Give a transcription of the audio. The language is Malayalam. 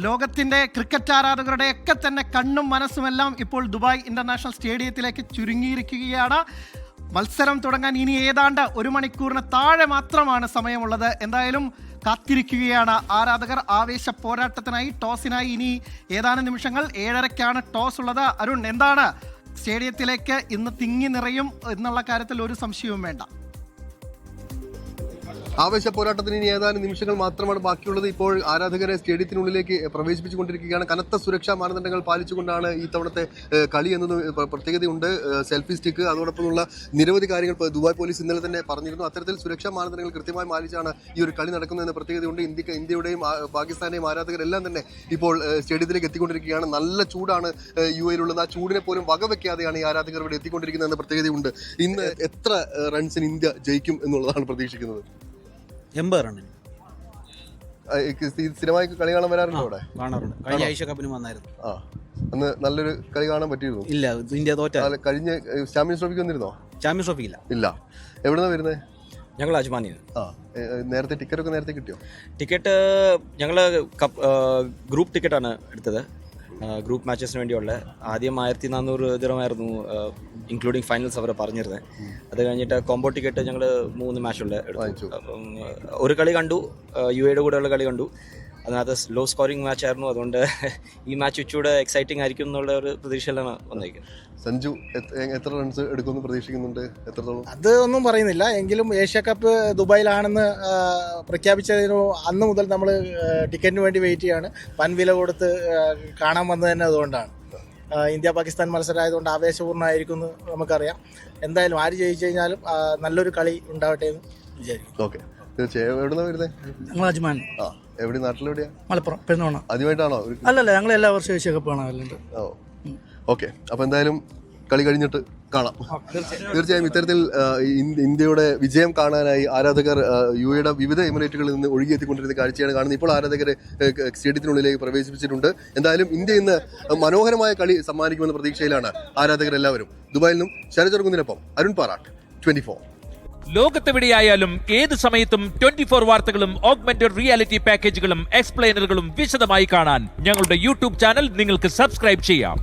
ലോകത്തിൻ്റെ ക്രിക്കറ്റ് ആരാധകരുടെ ഒക്കെ തന്നെ കണ്ണും മനസ്സുമെല്ലാം ഇപ്പോൾ ദുബായ് ഇൻ്റർനാഷണൽ സ്റ്റേഡിയത്തിലേക്ക് ചുരുങ്ങിയിരിക്കുകയാണ്. മത്സരം തുടങ്ങാൻ ഇനി ഏതാണ്ട് 1 മണിക്കൂറിന് താഴെ മാത്രമാണ് സമയമുള്ളത്. എന്തായാലും കാത്തിരിക്കുകയാണ് ആരാധകർ. ആവേശ പോരാട്ടത്തിനായി, ടോസിനായി ഇനി ഏതാനും നിമിഷങ്ങൾ. 7:30-ക്കാണ് ടോസ് ഉള്ളത്. അരുൺ, എന്താണ് സ്റ്റേഡിയത്തിലേക്ക് ഇന്ന് തിങ്ങി നിറയും എന്നുള്ള കാര്യത്തിൽ ഒരു സംശയവും വേണ്ട. ആവേശ പോരാട്ടത്തിന് ഇനി ഏതാനും നിമിഷങ്ങൾ മാത്രമാണ് ബാക്കിയുള്ളത്. ഇപ്പോൾ ആരാധകരെ സ്റ്റേഡിയത്തിനുള്ളിലേക്ക് പ്രവേശിപ്പിച്ചുകൊണ്ടിരിക്കുകയാണ്. കനത്ത സുരക്ഷാ മാനദണ്ഡങ്ങൾ പാലിച്ചുകൊണ്ടാണ് ഈ തവണത്തെ കളി എന്നത് പ്രത്യേകതയുണ്ട്. സെൽഫി സ്റ്റിക്ക്, അതോടൊപ്പമുള്ള നിരവധി കാര്യങ്ങൾ ദുബായ് പോലീസ് ഇന്നലെ തന്നെ പറഞ്ഞിരുന്നു. അത്തരത്തിൽ സുരക്ഷാ മാനദണ്ഡങ്ങൾ കൃത്യമായി പാലിച്ചാണ് ഈ ഒരു കളി നടക്കുന്നതെന്ന പ്രത്യേകതയുണ്ട്. ഇന്ത്യയുടെയും പാകിസ്ഥാനെയും ആരാധകരെല്ലാം തന്നെ ഇപ്പോൾ സ്റ്റേഡിയത്തിലേക്ക് എത്തിക്കൊണ്ടിരിക്കുകയാണ്. നല്ല ചൂടാണ് യു എയിലുള്ളത്. ആ ചൂടിനെ പോലും വകവെക്കാതെയാണ് ഈ ആരാധകർ ഇവിടെ എത്തിക്കൊണ്ടിരിക്കുന്നതെന്ന പ്രത്യേകതയുണ്ട്. ഇന്ന് എത്ര റൺസിന് ഇന്ത്യ ജയിക്കും എന്നുള്ളതാണ് പ്രതീക്ഷിക്കുന്നത്? 80 റണ്ണിന്. സ്ഥിരമായി കളി കാണാൻ വരാറുണ്ടോ അവിടെ? കാണാറുണ്ട്. കഴിഞ്ഞ ഏഷ്യ കപ്പിന് വന്നായിരുന്നു. അന്ന് നല്ലൊരു കളി കാണാൻ പറ്റിയിരുന്നു. ഇല്ല, ഇന്ത്യ തോറ്റ. കഴിഞ്ഞ ചാമ്പ്യൻസ് ട്രോഫിക്ക് വന്നിരുന്നോ? ചാമ്പ്യൻസ് ട്രോഫി ഇല്ല. എവിടുന്നാ വരുന്നത്? ഞങ്ങൾ അജ്മാനിൽ. നേരത്തെ ടിക്കറ്റൊക്കെ നേരത്തെ കിട്ടിയോ? ടിക്കറ്റ് ഞങ്ങൾ ഗ്രൂപ്പ് ടിക്കറ്റാണ് എടുത്തത്. ഗ്രൂപ്പ് മാച്ചസിന് വേണ്ടിയുള്ള ആദ്യം 1400 ദിറമായിരുന്നു ഇൻക്ലൂഡിങ് ഫൈനൽസ് അവർ പറഞ്ഞിരുന്നത്. അത് കഴിഞ്ഞിട്ട് കോംബോ ടിക്കറ്റ് ഞങ്ങൾ 3 മാച്ചുള്ള എടുത്തു. അപ്പം ഒരു കളി കണ്ടു, യു എയുടെ കൂടെയുള്ള കളി കണ്ടു. അതിനകത്ത് ലോ സ്കോറിംഗ് മാച്ച് ആയിരുന്നു. അതുകൊണ്ട് ഈ മാച്ച് ഇച്ചിരി എക്സൈറ്റിംഗ് ആയിരിക്കും എന്നുള്ള ഒരു പ്രതീക്ഷയിലാണ് വന്നേക്കുന്നത്. സഞ്ജു എത്ര റൺസ് എടുക്കുമെന്ന് പ്രതീക്ഷിക്കുന്നുണ്ട്? എത്രത്തോളം അത് ഒന്നും പറയുന്നില്ല. എങ്കിലും ഏഷ്യ കപ്പ് ദുബായിലാണെന്ന് പ്രഖ്യാപിച്ചതിന് അന്ന് മുതൽ നമ്മൾ ടിക്കറ്റിന് വേണ്ടി വെയിറ്റ് ചെയ്യാണ്. വൻവില കൊടുത്ത് കാണാൻ വന്നത് തന്നെ അതുകൊണ്ടാണ്. ഇന്ത്യ പാകിസ്ഥാൻ മത്സരമായതുകൊണ്ട് ആവേശപൂർണ്ണമായിരിക്കും എന്ന് നമുക്കറിയാം. എന്തായാലും ആര് ജയിച്ചു കഴിഞ്ഞാലും നല്ലൊരു കളി ഉണ്ടാവട്ടെ എന്ന് വിചാരിക്കും. ഓക്കെ, തീർച്ചയായും. എവിടുന്നാ വരുന്നത്? ഞങ്ങൾ അജ്മാൻ. എവിടെ? നാട്ടിലെവിടെയാ? മലപ്പുറം പെരുന്നോണ. ആദ്യമായിട്ടാണോ? അല്ലല്ല, ഞങ്ങൾ എല്ലാ വർഷവും ഏഷ്യ കപ്പ് കാണാറുണ്ട്. ഓക്കെ, അപ്പൊ എന്തായാലും കളി കഴിഞ്ഞിട്ട് കാണാം. തീർച്ചയായും ഇത്തരത്തിൽ ഇന്ത്യയുടെ വിജയം കാണാനായി ആരാധകർ യു എയുടെ വിവിധ എമിറേറ്റുകളിൽ നിന്ന് ഒഴുകിയെത്തിക്കൊണ്ടിരുന്ന കാഴ്ചയാണ് കാണുന്നത്. ഇപ്പോൾ ആരാധകരെ സ്റ്റേഡിയത്തിനുള്ളിലേക്ക് പ്രവേശിപ്പിച്ചിട്ടുണ്ട്. എന്തായാലും ഇന്ത്യ ഇന്ന് മനോഹരമായ കളി സമ്മാനിക്കുമെന്ന പ്രതീക്ഷയിലാണ് ആരാധകരെല്ലാവരും. ദുബായിൽ നിന്നും ശരചർകുന്നിനൊപ്പം അരുൺ പാറാട്ട്, 24. ലോകത്തെവിടെയായാലും ഏത് സമയത്തും 24 വാർത്തകളും ഓഗ്മെന്റഡ് റിയാലിറ്റി പാക്കേജുകളും എക്സ്പ്ലെയിനറുകളും വിശദമായി കാണാൻ ഞങ്ങളുടെ യൂട്യൂബ് ചാനൽ നിങ്ങൾക്ക് സബ്സ്ക്രൈബ് ചെയ്യാം.